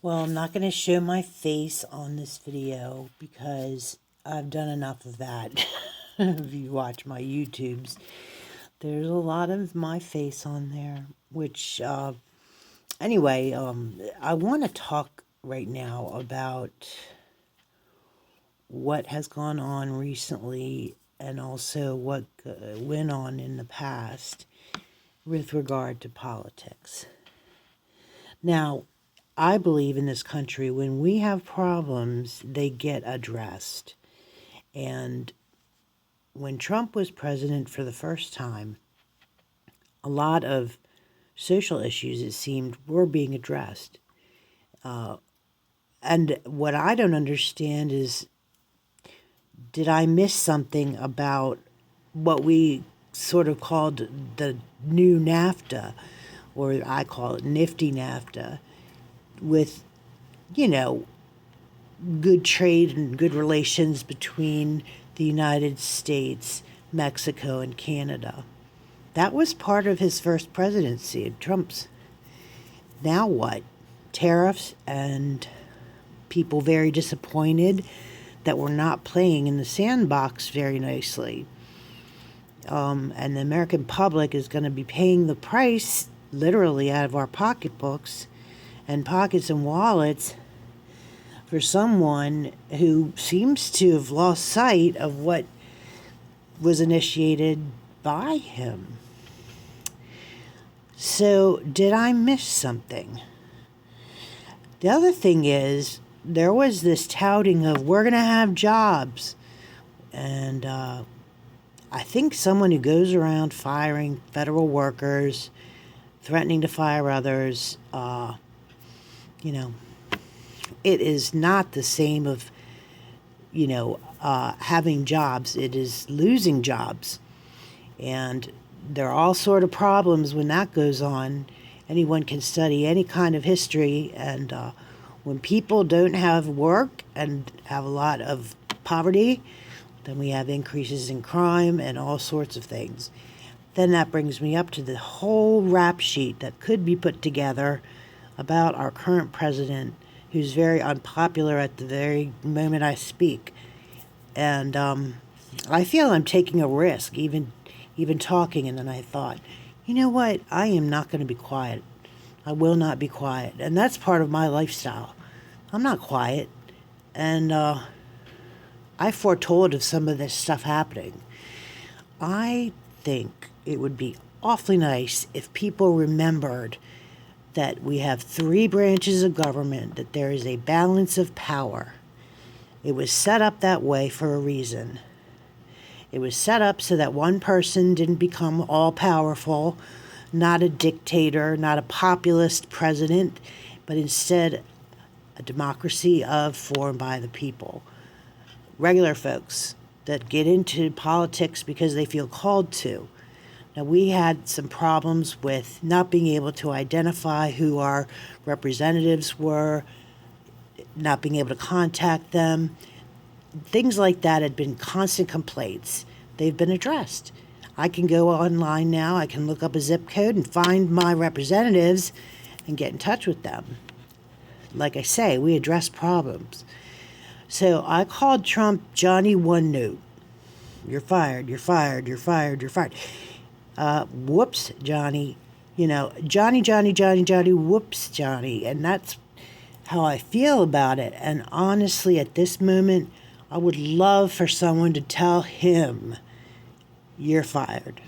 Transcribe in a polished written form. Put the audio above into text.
Well, I'm not going to show my face on this video because I've done enough of that. If you watch my YouTubes, there's a lot of my face on there, which, anyway, I want to talk right now about what has gone on recently and also what went on in the past with regard to politics. Now, I believe in this country, when we have problems, they get addressed. And when Trump was president for the first time, a lot of social issues, it seemed, were being addressed. And what I don't understand is, did I miss something about what we sort of called the new NAFTA, or I call it nifty NAFTA, with, you know, good trade and good relations between the United States, Mexico, and Canada. That was part of his first presidency, Trump's. Now what? Tariffs and people very disappointed that we're not playing in the sandbox very nicely. And the American public is going to be paying the price literally out of our pocketbooks and pockets and wallets for someone who seems to have lost sight of what was initiated by him. So, did I miss something? The other thing is, there was this touting of, we're going to have jobs. And I think someone who goes around firing federal workers, threatening to fire others, it is not the same of, having jobs. It is losing jobs. And there are all sort of problems when that goes on. Anyone can study any kind of history. And when people don't have work and have a lot of poverty, then we have increases in crime and all sorts of things. Then that brings me up to the whole rap sheet that could be put together about our current president, who's very unpopular at the very moment I speak. And I feel I'm taking a risk, even talking, and then I thought, you know what, I am not going to be quiet. I will not be quiet. And that's part of my lifestyle. I'm not quiet. And I foretold of some of this stuff happening. I think it would be awfully nice if people remembered that we have three branches of government, that there is a balance of power. It was set up that way for a reason. It was set up so that one person didn't become all-powerful, not a dictator, not a populist president, but instead a democracy of, for, and by the people. Regular folks that get into politics because they feel called to. Now, we had some problems with not being able to identify who our representatives were, not being able to contact them. Things like that had been constant complaints. They've been addressed. I can go online now, I can look up a zip code and find my representatives and get in touch with them. Like I say, we address problems. So I called Trump Johnny One Note. You're fired, you're fired, you're fired, you're fired. Whoops, Johnny. Johnny, whoops, Johnny. And that's how I feel about it. And honestly, at this moment, I would love for someone to tell him, you're fired.